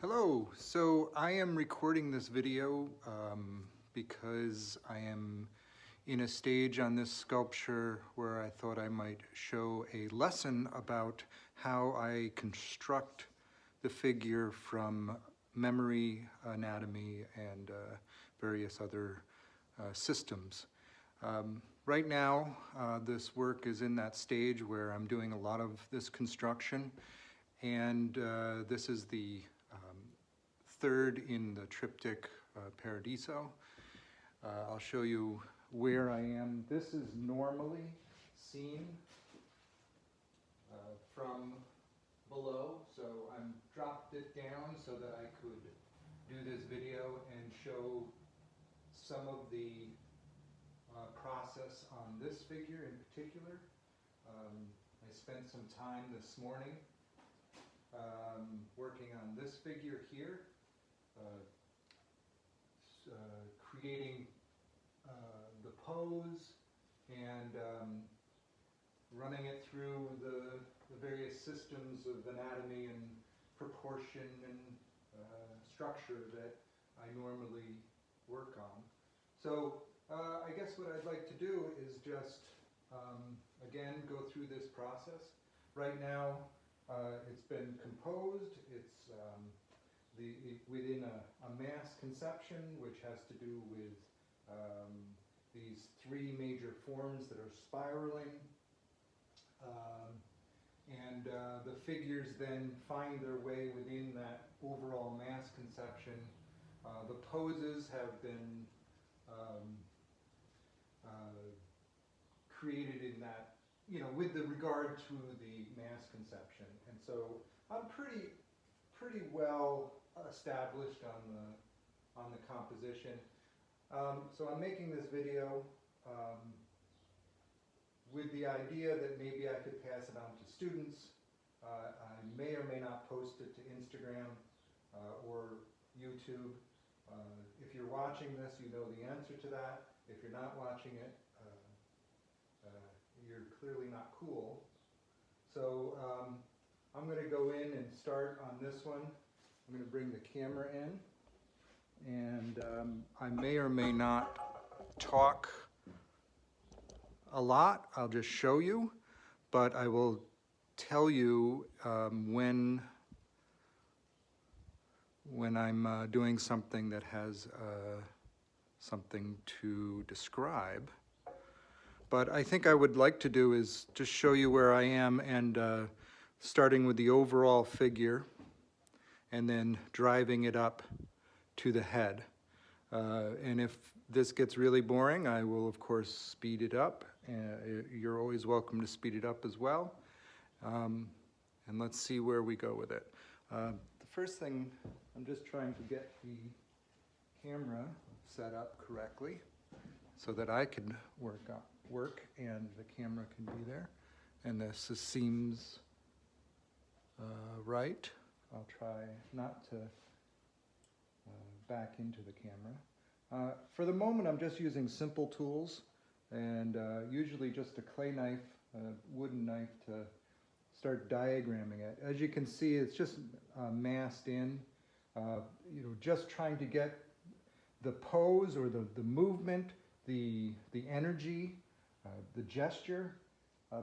Hello, so I am recording this video because I am in a stage on this sculpture where I thought I might show a lesson about how I construct the figure from memory, anatomy, and various other systems. Right now, this work is in that stage where I'm doing a lot of this construction, and this is the third in the triptych Paradiso. I'll show you where I am. This is normally seen from below, so I'm dropped it down so that I could do this video and show some of the process on this figure in particular. I spent some time this morning working on this figure here, creating the pose and running it through the various systems of anatomy and proportion and structure that I normally work on. So I guess what I'd like to do is just again go through this process. Right now it's been composed. It's within a mass conception, which has to do with these three major forms that are spiraling. And the figures then find their way within that overall mass conception. The poses have been created in that, with the regard to the mass conception. And so I'm pretty well established on the composition. So I'm making this video with the idea that maybe I could pass it on to students. I may or may not post it to Instagram or YouTube. If you're watching this, you know the answer to that. If you're not watching it, you're clearly not cool. So I'm going to go in and start on this one. I'm going to bring the camera in, and I may or may not talk a lot. I'll just show you, but I will tell you when I'm doing something that has something to describe. But I think I would like to do is just show you where I am, and starting with the overall figure and then driving it up to the head. And if this gets really boring, I will of course speed it up. You're always welcome to speed it up as well. And let's see where we go with it. The first thing, I'm just trying to get the camera set up correctly so that I can work and the camera can be there. And this seems right. I'll try not to back into the camera. For the moment, I'm just using simple tools, and usually just a clay knife, a wooden knife, to start diagramming it. As you can see, it's just massed in, just trying to get the pose or the movement, the energy, the gesture,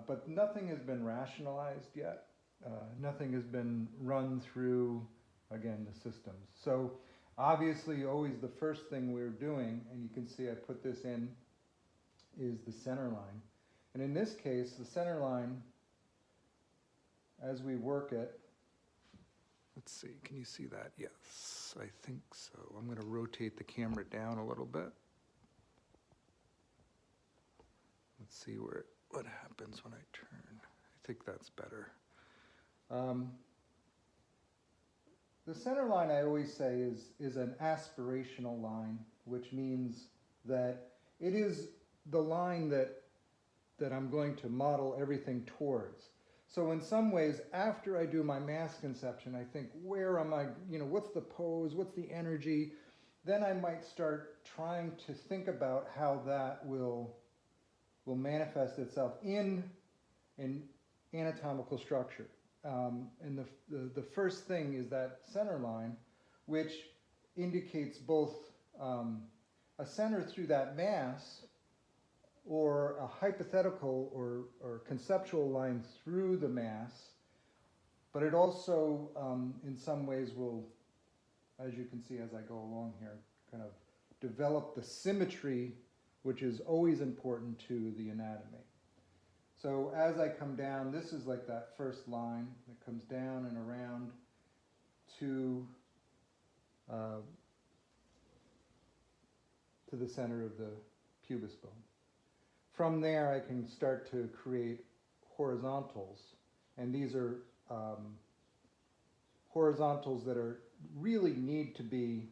but nothing has been rationalized yet. Nothing has been run through, again, the systems. So obviously, always the first thing we're doing, and you can see I put this in, is the center line. And in this case, the center line, as we work it, let's see, can you see that? Yes, I think so. I'm going to rotate the camera down a little bit. Let's see what happens when I turn. I think that's better. The center line, I always say, is an aspirational line, which means that it is the line that I'm going to model everything towards. So in some ways, after I do my mass conception, I think, where am I, what's the pose, what's the energy? Then I might start trying to think about how that will manifest itself in anatomical structure. And the first thing is that center line, which indicates both a center through that mass or a hypothetical or conceptual line through the mass, but it also in some ways will, as you can see as I go along here, kind of develop the symmetry which is always important to the anatomy. So as I come down, this is like that first line that comes down and around to the center of the pubis bone. From there, I can start to create horizontals, and these are horizontals that really need to be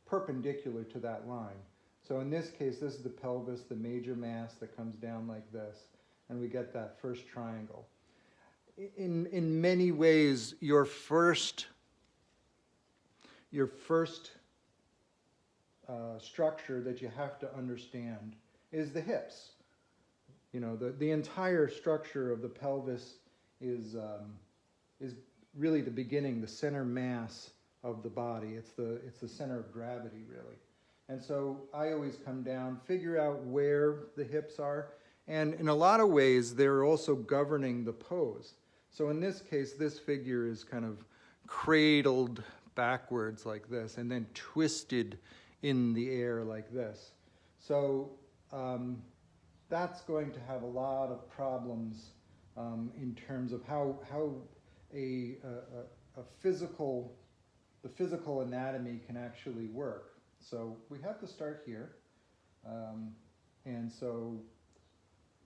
perpendicular to that line. So in this case, this is the pelvis, the major mass that comes down like this, and we get that first triangle. In many ways, your first structure that you have to understand is the hips. You know, the entire structure of the pelvis is really the beginning, the center mass of the body. It's the center of gravity, really. And so I always come down, figure out where the hips are, and in a lot of ways, they're also governing the pose. So in this case, this figure is kind of cradled backwards like this, and then twisted in the air like this. So that's going to have a lot of problems in terms of how the physical anatomy can actually work. So we have to start here, and so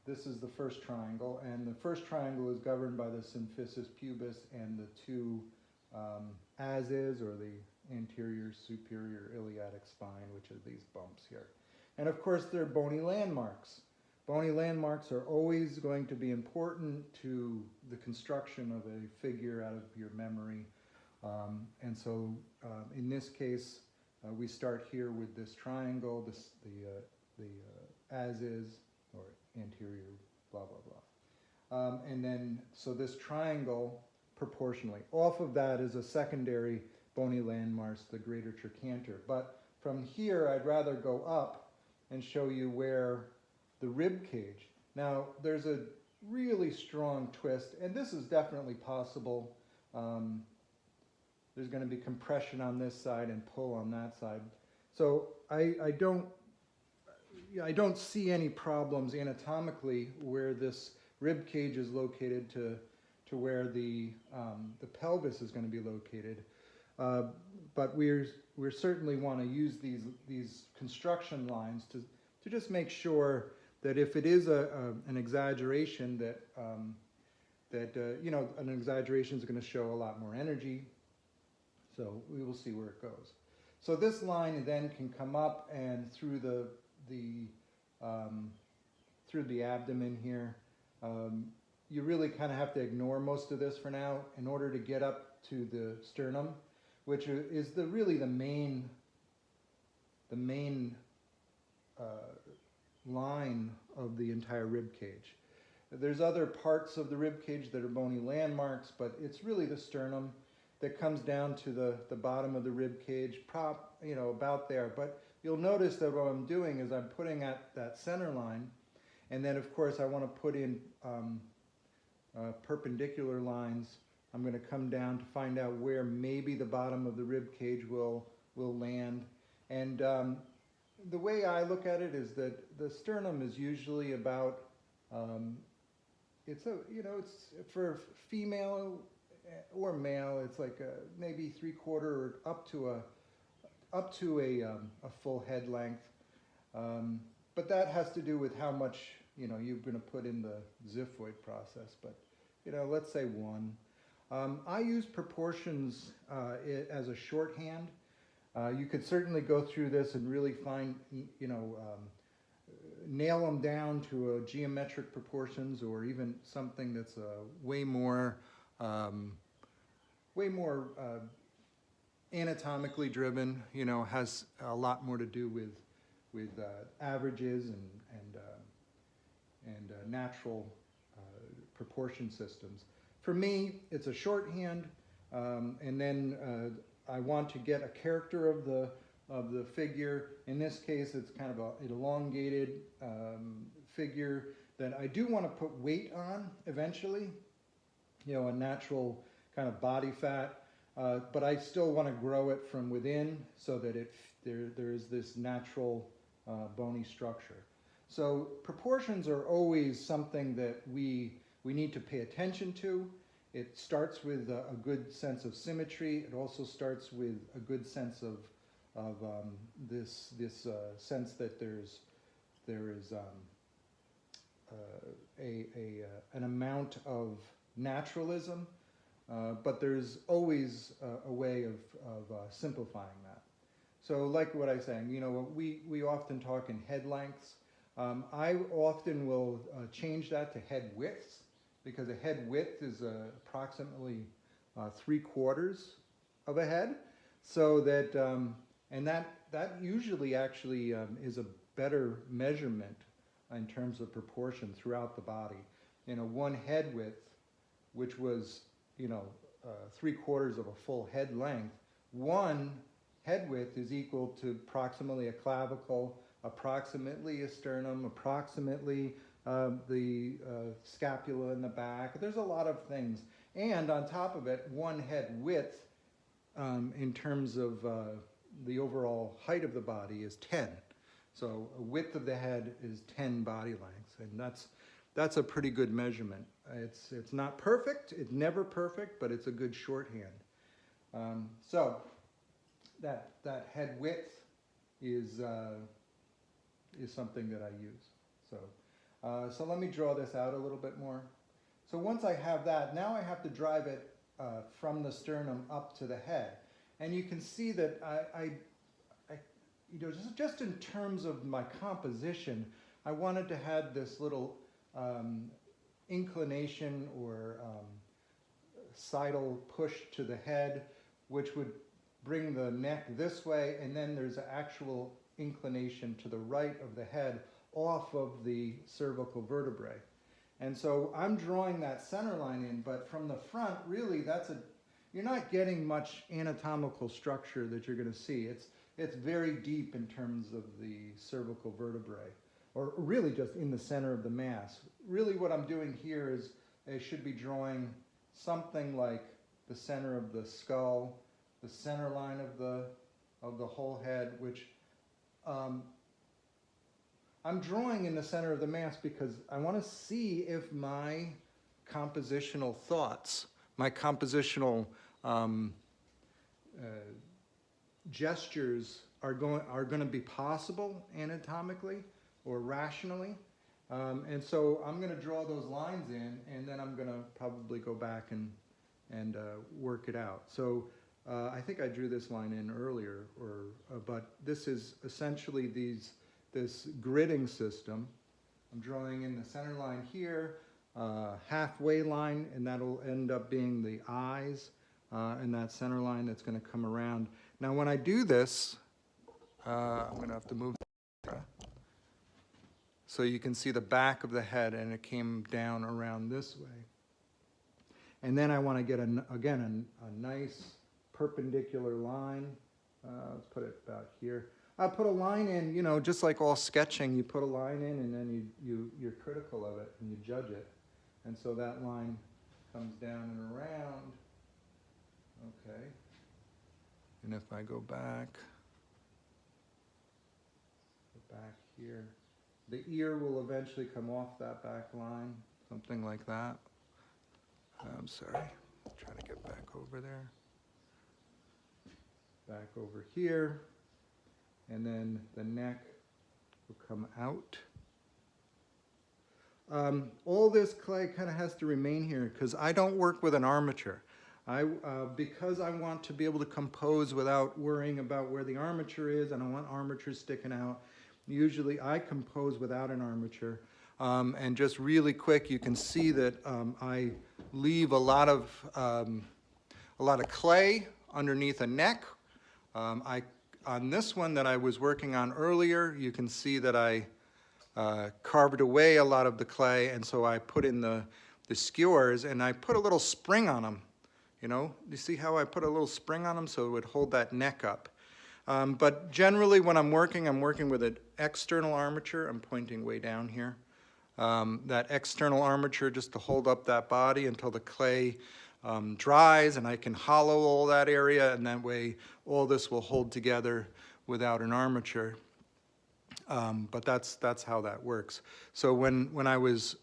this is the first triangle, and the first triangle is governed by the symphysis pubis and the two as is, or the anterior superior iliac spine, which are these bumps here. And of course, there are bony landmarks. Bony landmarks are always going to be important to the construction of a figure out of your memory. And so in this case, we start here with this triangle, the as is, or anterior, blah, blah, blah. And then, so this triangle proportionally. Off of that is a secondary bony landmark, the greater trochanter. But from here, I'd rather go up and show you where the rib cage. Now, there's a really strong twist, and this is definitely possible. There's going to be compression on this side and pull on that side. So I don't see any problems anatomically where this rib cage is located to where the pelvis is going to be located. But we certainly want to use these construction lines to just make sure that if it is an exaggeration, you know, an exaggeration is going to show a lot more energy. So we will see where it goes. So this line then can come up and through the abdomen here. You really kind of have to ignore most of this for now in order to get up to the sternum, which is really the main line of the entire rib cage. There's other parts of the rib cage that are bony landmarks, but it's really the sternum that comes down to the bottom of the rib cage, about there. But you'll notice that what I'm doing is I'm putting at that center line, and then of course I want to put in perpendicular lines. I'm going to come down to find out where maybe the bottom of the rib cage will land. And the way I look at it is that the sternum is usually about, it's for female or male, it's like maybe 3/4 or up to a full head length. But that has to do with how much you're going to put in the xiphoid process. But let's say 1. I use proportions as a shorthand. You could certainly go through this and really find, nail them down to geometric proportions, or even something that's way more anatomically driven. Has a lot more to do with averages and natural proportion systems. For me, it's a shorthand, and then I want to get a character of the figure. In this case, it's kind of an elongated figure that I do want to put weight on eventually, a natural kind of body fat, but I still want to grow it from within so that there is this natural bony structure. So proportions are always something that we need to pay attention to. It starts with a good sense of symmetry. It also starts with a good sense of this sense that there is an amount of naturalism, but there's always a way of simplifying that. So like what I was saying, we often talk in head lengths. I often will change that to head widths, because a head width is approximately 3/4 of a head. So that, and that usually actually is a better measurement in terms of proportion throughout the body. One head width, which was 3/4 of a full head length, one head width is equal to approximately a clavicle, approximately a sternum, approximately the scapula in the back. There's a lot of things. And on top of it, one head width in terms of the overall height of the body is 10. So a width of the head is 10 body lengths, and that's a pretty good measurement. It's not perfect, it's never perfect, but it's a good shorthand. So that head width is something that I use. So let me draw this out a little bit more. So once I have that, now I have to drive it from the sternum up to the head. And you can see that just in terms of my composition, I wanted to have this little inclination or sidal push to the head, which would bring the neck this way, and then there's an actual inclination to the right of the head off of the cervical vertebrae. And so I'm drawing that center line in, but from the front, really, you're not getting much anatomical structure that you're going to see. It's very deep in terms of the cervical vertebrae, or really just in the center of the mass. Really what I'm doing here is I should be drawing something like the center of the skull, the center line of the whole head, which I'm drawing in the center of the mass because I want to see if my compositional thoughts, my compositional gestures are going to be possible anatomically or rationally. And so I'm going to draw those lines in, and then I'm going to probably go back and work it out. So I think I drew this line in earlier, but this is essentially this gridding system. I'm drawing in the center line here, halfway line, and that'll end up being the eyes, and that center line that's going to come around. Now when I do this, I'm going to have to move so you can see the back of the head, and it came down around this way. And then I want to get, again, a nice perpendicular line. Let's put it about here. I put a line in, just like all sketching, you put a line in and then you're critical of it and you judge it. And so that line comes down and around. Okay. And if I go back here, the ear will eventually come off that back line, something like that. I'm sorry, I'm trying to get back over there. Back over here. And then the neck will come out. All this clay kind of has to remain here because I don't work with an armature. Because I want to be able to compose without worrying about where the armature is, and I want armatures sticking out. Usually I compose without an armature. And just really quick, you can see that I leave a lot of clay underneath a neck. On this one that I was working on earlier, you can see that I carved away a lot of the clay, and so I put in the skewers, and I put a little spring on them, You know, you see how I put a little spring on them so it would hold that neck up. But generally when I'm working with an external armature. I'm pointing way down here. That external armature just to hold up that body until the clay dries, and I can hollow all that area, and that way all this will hold together without an armature. But that's how that works. So when I was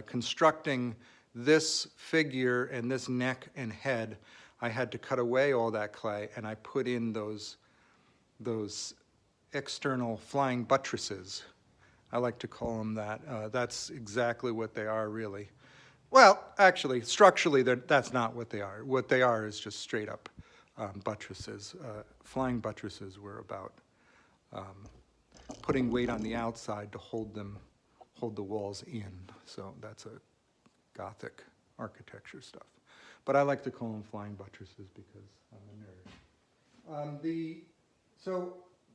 constructing this figure and this neck and head, I had to cut away all that clay, and I put in those external flying buttresses. I like to call them that. That's exactly what they are, really. Well, actually, structurally, that's not what they are. What they are is just straight up buttresses. Flying buttresses were about putting weight on the outside to hold the walls in. So that's a Gothic architecture stuff. But I like to call them flying buttresses because I'm a nerd.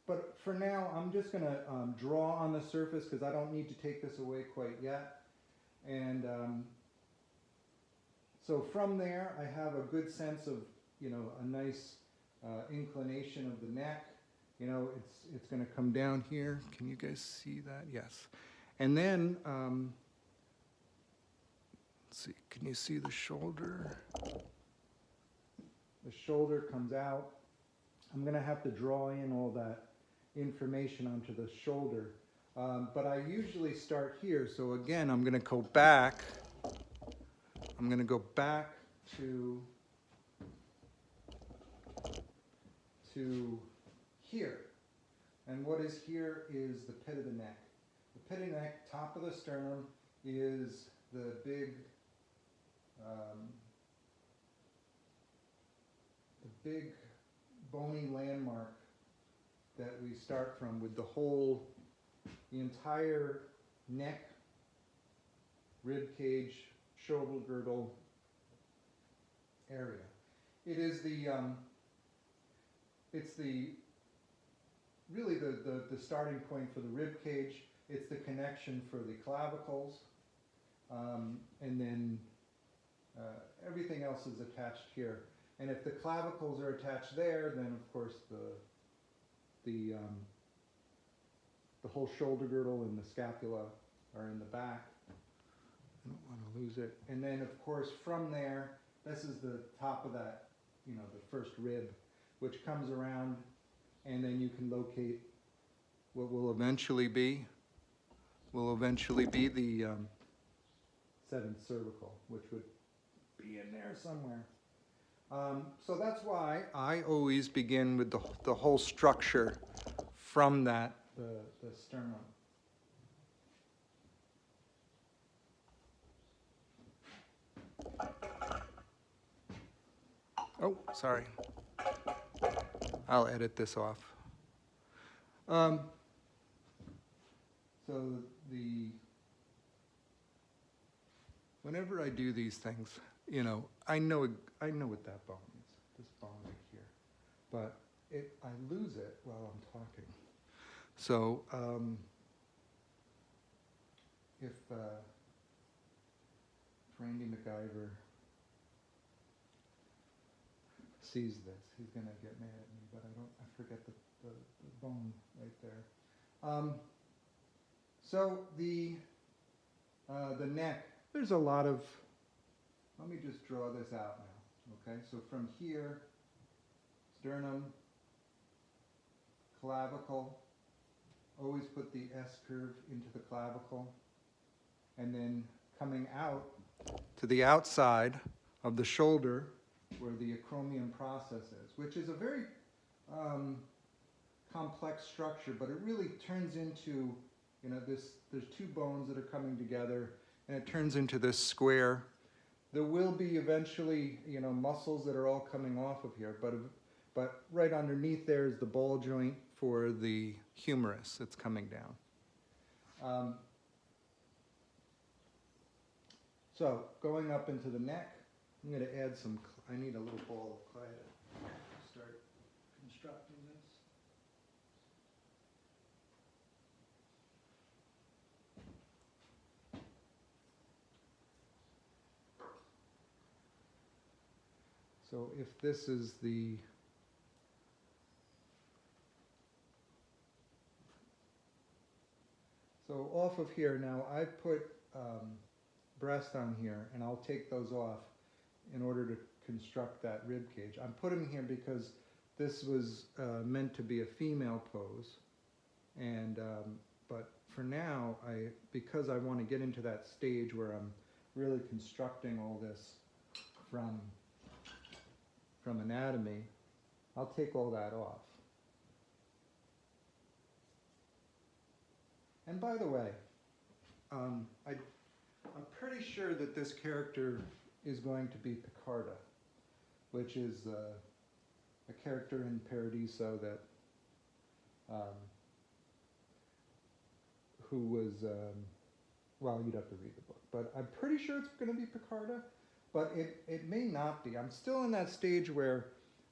But for now, I'm just going to draw on the surface because I don't need to take this away quite yet. And so from there, I have a good sense of, you know, a nice inclination of the neck. You know, it's going to come down here. Can you guys see that? Yes. And then, let's see, can you see the shoulder? The shoulder comes out. I'm going to have to draw in all that information onto the shoulder. But I usually start here. So again, I'm going to go back. I'm going to go back to here. And what is here is the pit of the neck. The pit of the neck, top of the sternum, is the big bony landmark that we start from with the entire neck, rib cage, shoulder girdle area. It is really the starting point for the rib cage. It's the connection for the clavicles, and then everything else is attached here. And if the clavicles are attached there, then of course the whole shoulder girdle and the scapula are in the back. I don't want to lose it. And then of course from there, this is the top of that, you know, the first rib, which comes around, and then you can locate what will eventually be the seventh cervical, which would be in there somewhere. So that's why I always begin with the whole structure from that, the sternum. Oh, sorry. I'll edit this off. Whenever I do these things, you know, I know what that bone is, this bone right here, but I lose it while I'm talking. So if Randy MacGyver sees this, he's gonna get mad at me, but I forget the bone right there. So the neck, there's a lot of, let me just draw this out now, okay? So from here, sternum, clavicle, always put the S curve into the clavicle, and then coming out to the outside of the shoulder where the acromion process is, which is a very complex structure, but it really turns into, you know, there's two bones that are coming together, and it turns into this square. There will be eventually, you know, muscles that are all coming off of here, but right underneath there is the ball joint for the humerus that's coming down. So going up into the neck, I'm going to add some, I need a little ball of clay to start constructing this. So if this is the, so off of here now, I've put breast on here, and I'll take those off in order to construct that rib cage. I'm putting them here because this was meant to be a female pose, and but for now, because I want to get into that stage where I'm really constructing all this from anatomy, I'll take all that off. And by the way, I'm pretty sure that this character is going to be Picarda, which is a character in Paradiso that who was, well, you'd have to read the book, but I'm pretty sure it's going to be Picarda, but it may not be. I'm still in that stage where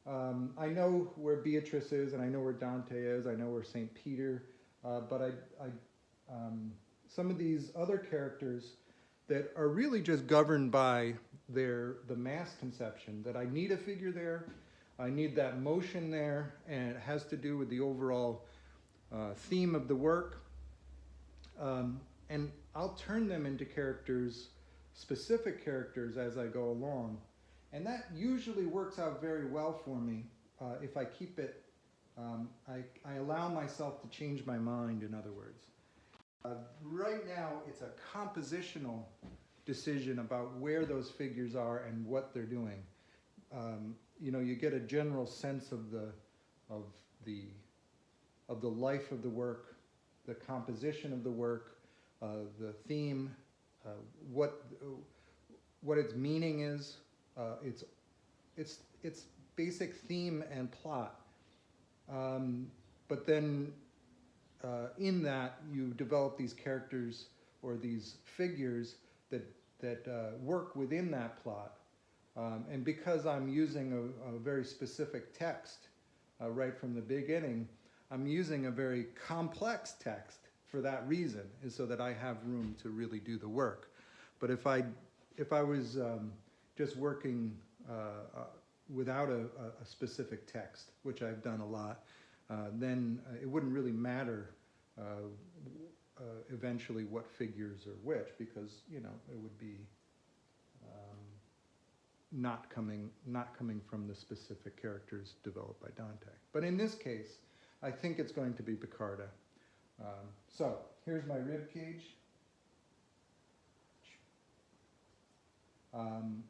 I know where Beatrice is, and I know where Dante is, I know where St. Peter, but some of these other characters that are really just governed by the mass conception, that I need a figure there, I need that motion there, and it has to do with the overall theme of the work. And I'll turn them into characters, specific characters, as I go along. And that usually works out very well for me if I keep it, I allow myself to change my mind, in other words. Right now, it's a compositional decision about where those figures are and what they're doing. You know, you get a general sense of the life of the work, the composition of the work, the theme, what its meaning is, its basic theme and plot. But then in that, you develop these characters or these figures that work within that plot. And because I'm using a very specific text right from the beginning, I'm using a very complex text for that reason, is so that I have room to really do the work. But if I was just working without a specific text, which I've done a lot, then it wouldn't really matter eventually what figures are which, because it would be not coming from the specific characters developed by Dante. But in this case, I think it's going to be Picarda. So here's my rib cage.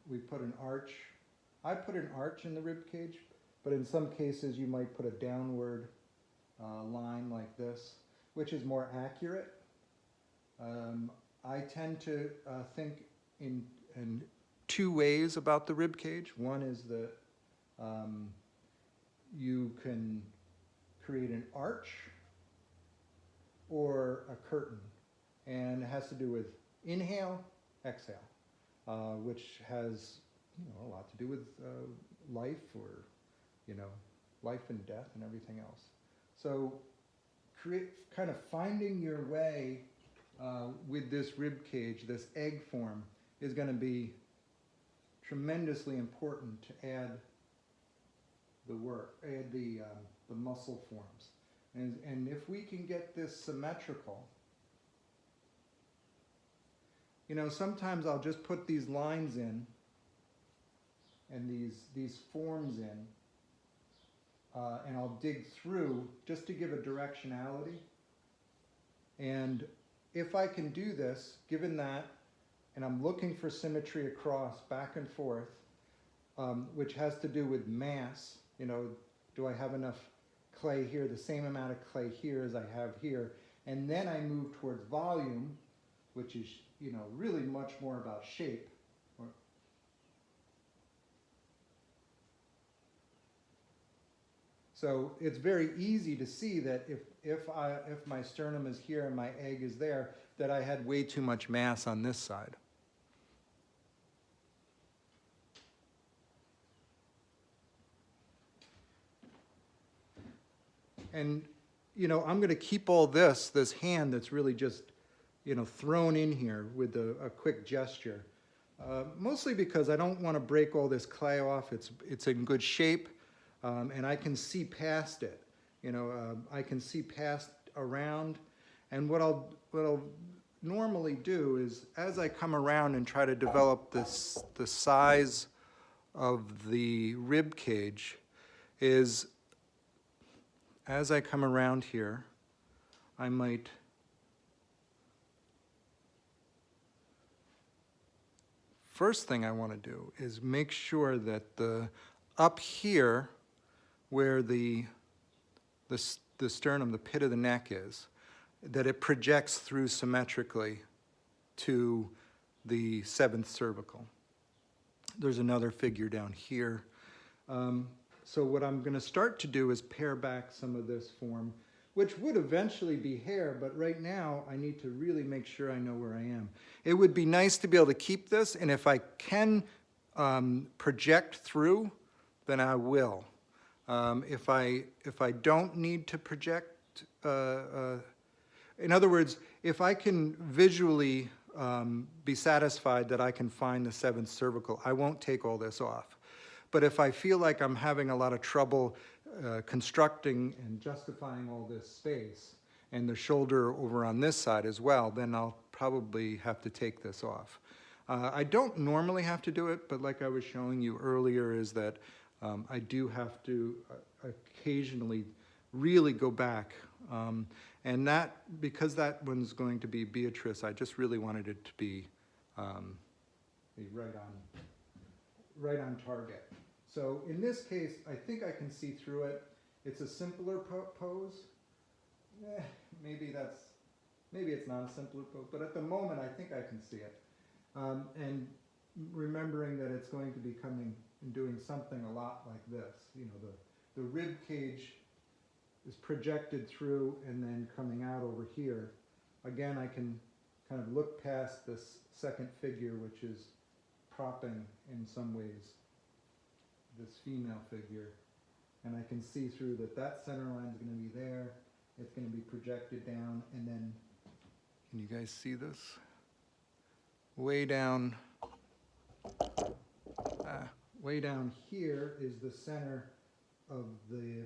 We put an arch. I put an arch in the rib cage, but in some cases you might put a downward line like this, which is more accurate. I tend to think in two ways about the rib cage. One is that you can create an arch or a curtain, and it has to do with inhale, exhale, which has a lot to do with life, or life and death and everything else. So kind of finding your way with this rib cage, this egg form, is going to be tremendously important to add the work, add the muscle forms. And if we can get this symmetrical, sometimes I'll just put these lines in and these forms in, and I'll dig through just to give a directionality. And if I can do this, given that, and I'm looking for symmetry across, back and forth, which has to do with mass, do I have enough clay here, the same amount of clay here as I have here, and then I move towards volume, which is, really much more about shape. So it's very easy to see that if my sternum is here and my egg is there, that I had way too much mass on this side. And, I'm going to keep all this hand that's really just, thrown in here with a quick gesture. Mostly because I don't want to break all this clay off. It's in good shape, and I can see past it. I can see past around, and what I'll normally do is, as I come around and try to develop the size of the rib cage, is as I come around here, I might first thing I want to do is make sure that up here where the sternum, the pit of the neck is, that it projects through symmetrically to the 7th cervical. There's another figure down here. So what I'm going to start to do is pare back some of this form, which would eventually be hair, but right now I need to really make sure I know where I am. It would be nice to be able to keep this, and if I can project through, then I will. If I don't need to project, in other words, if I can visually be satisfied that I can find the 7th cervical, I won't take all this off. But if I feel like I'm having a lot of trouble constructing and justifying all this space, and the shoulder over on this side as well, then I'll probably have to take this off. I don't normally have to do it, but like I was showing you earlier, is that I do have to occasionally really go back. And that, because that one's going to be Beatrice, I just really wanted it to be right on target. So in this case, I think I can see through it. It's a simpler pose. Maybe it's not a simpler pose, but at the moment I think I can see it. And remembering that it's going to be coming and doing something a lot like this. The rib cage is projected through and then coming out over here. Again, I can kind of look past this second figure, which is propping in some ways this female figure, and I can see through that center line is going to be there. It's going to be projected down, and then, can you guys see this? Way down here is the center of the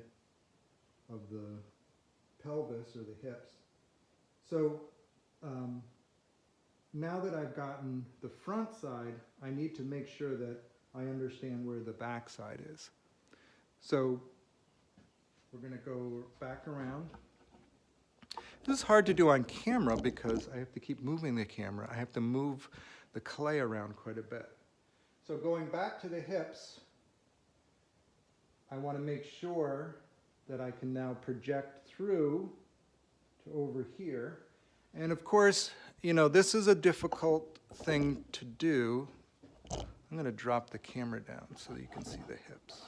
pelvis or the hips. So now that I've gotten the front side, I need to make sure that I understand where the back side is. So we're going to go back around. This is hard to do on camera because I have to keep moving the camera. I have to move the clay around quite a bit. So going back to the hips, I want to make sure that I can now project through to over here. And of course, this is a difficult thing to do. I'm going to drop the camera down so that you can see the hips.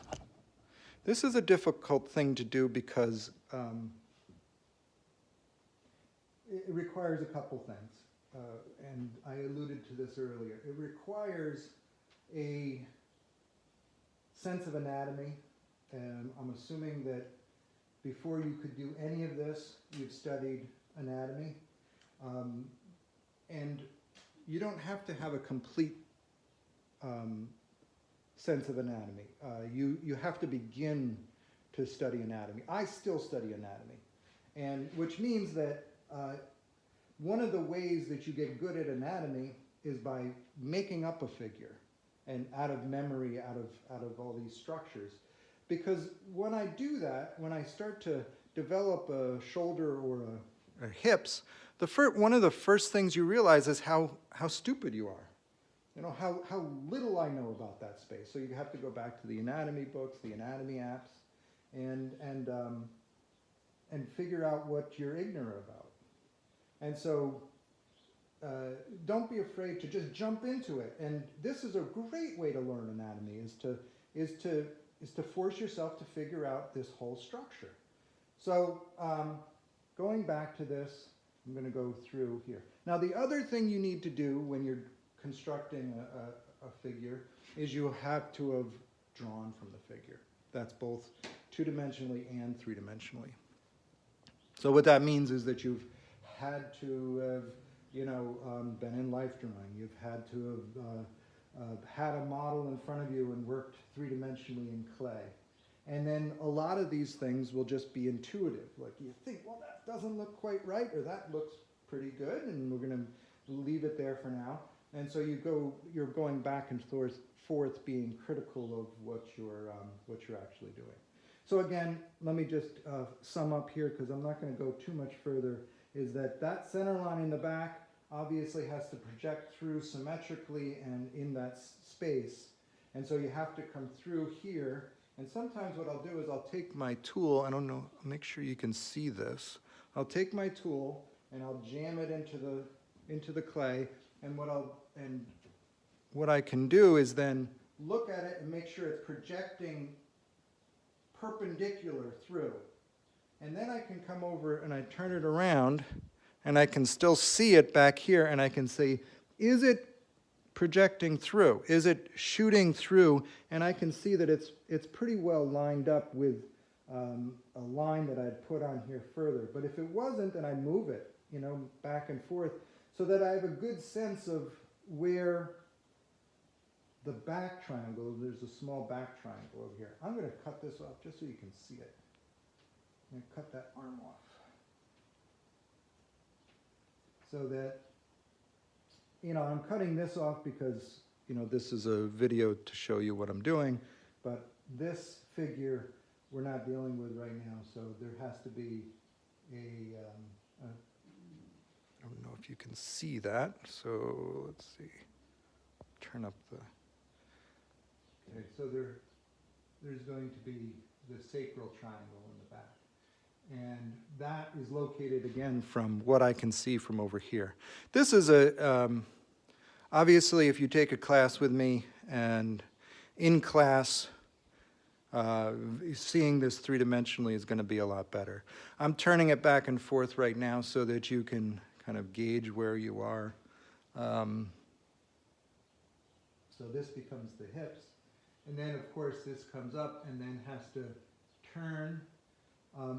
This is a difficult thing to do because it requires a couple things. And I alluded to this earlier. It requires a sense of anatomy. And I'm assuming that before you could do any of this, you've studied anatomy. And you don't have to have a complete sense of anatomy. You have to begin to study anatomy. I still study anatomy, and which means that one of the ways that you get good at anatomy is by making up a figure, and out of memory, out of all these structures. Because when I do that, when I start to develop a shoulder or a hips, one of the first things you realize is how stupid you are. How little I know about that space. So you have to go back to the anatomy books, the anatomy apps, and figure out what you're ignorant about. And so don't be afraid to just jump into it. And this is a great way to learn anatomy, is to force yourself to figure out this whole structure. So going back to this, I'm going to go through here. Now the other thing you need to do when you're constructing a figure is you have to have drawn from the figure. That's both two-dimensionally and three-dimensionally. So what that means is that you've had to have, been in life drawing. You've had to had a model in front of you and worked three-dimensionally in clay. And then a lot of these things will just be intuitive. Like you think, well, that doesn't look quite right, or that looks pretty good, and we're going to leave it there for now. And so you're going back and forth being critical of what you're actually doing. So again, let me just sum up here, because I'm not going to go too much further, is that center line in the back obviously has to project through symmetrically and in that space. And so you have to come through here. And sometimes what I'll do is I'll take my tool, I don't know, make sure you can see this. I'll take my tool and I'll jam it into the clay, and what I can do is then look at it and make sure it's projecting perpendicular through. And then I can come over and I turn it around and I can still see it back here, and I can say, is it projecting through? Is it shooting through? And I can see that it's pretty well lined up with a line that I'd put on here further. But if it wasn't, then I'd move it, back and forth, so that I have a good sense of where the back triangle, there's a small back triangle over here. I'm going to cut this off just so you can see it. I'm going to cut that arm off. So that, I'm cutting this off because, this is a video to show you what I'm doing, but this figure we're not dealing with right now, so there has to be I don't know if you can see that, so let's see, turn up the, okay, so there's going to be the sacral triangle in the back. And that is located, again, from what I can see from over here. This is obviously, if you take a class with me, and in class, seeing this three-dimensionally is going to be a lot better. I'm turning it back and forth right now so that you can kind of gauge where you are. So this becomes the hips. And then, of course, this comes up and then has to turn.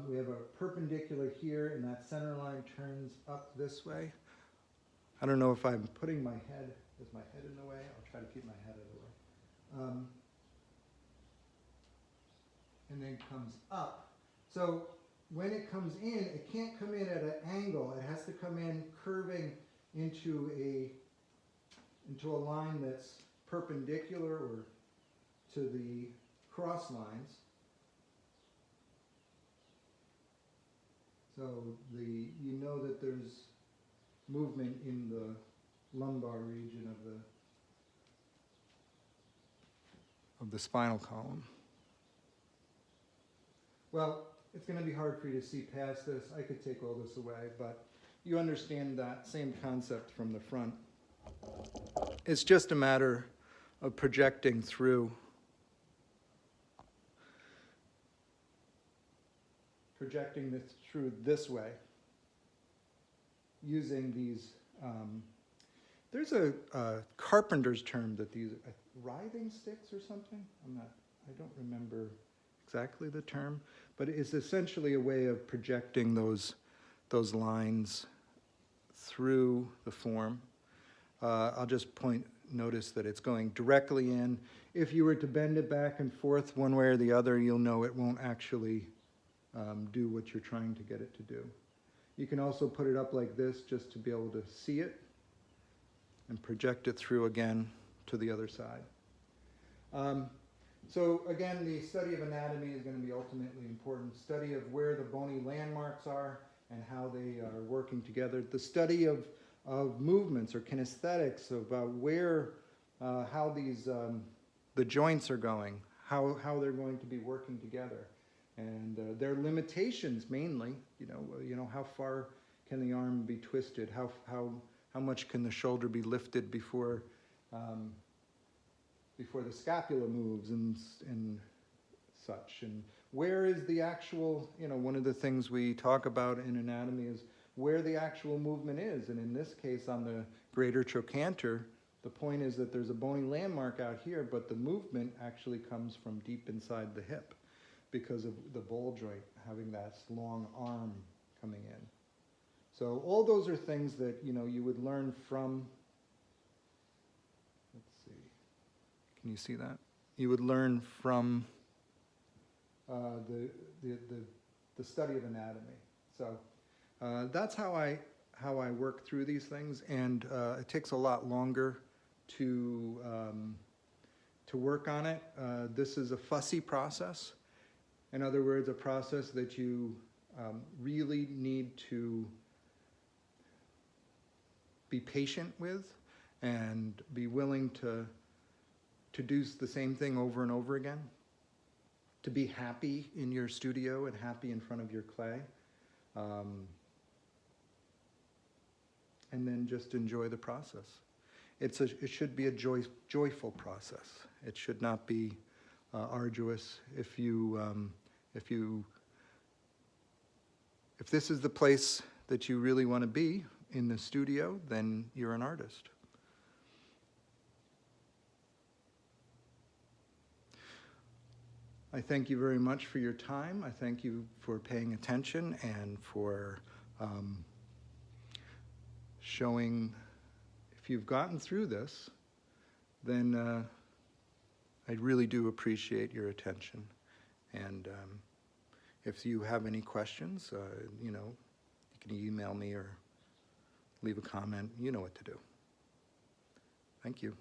We have a perpendicular here, and that center line turns up this way. I don't know if I'm putting my head, is my head in the way? I'll try to keep my head out of the way. And then comes up. So when it comes in, it can't come in at an angle. It has to come in curving into a line that's perpendicular or to the cross lines. So you know that there's movement in the lumbar region of the spinal column. Well, it's going to be hard for you to see past this. I could take all this away, but you understand that same concept from the front. It's just a matter of projecting through this way using these, there's a carpenter's term that these, writhing sticks or something? I don't remember exactly the term, but it's essentially a way of projecting those lines through the form. I'll just notice that it's going directly in. If you were to bend it back and forth one way or the other, you'll know it won't actually do what you're trying to get it to do. You can also put it up like this just to be able to see it and project it through again to the other side. So again, the study of anatomy is going to be ultimately important. Study of where the bony landmarks are and how they are working together. The study of movements or kinesthetics, about where, how these, the joints are going, how they're going to be working together. And their limitations mainly, how far can the arm be twisted? How much can the shoulder be lifted before the scapula moves and such? And where is the actual, one of the things we talk about in anatomy is where the actual movement is. And in this case, on the greater trochanter, the point is that there's a bony landmark out here, but the movement actually comes from deep inside the hip because of the ball joint having that long arm coming in. So all those are things that you would learn from, let's see, Can you see that? You would learn from the study of anatomy. So that's how I work through these things, and it takes a lot longer to work on it. This is a fussy process. In other words, a process that you really need to be patient with and be willing to do the same thing over and over again, to be happy in your studio and happy in front of your clay, and then just enjoy the process. It should be a joyful process. It should not be arduous. If this is the place that you really want to be, in the studio, then you're an artist. I thank you very much for your time. I thank you for paying attention and for showing. If you've gotten through this, then I really do appreciate your attention. And if you have any questions, you can email me or leave a comment. You know what to do. Thank you.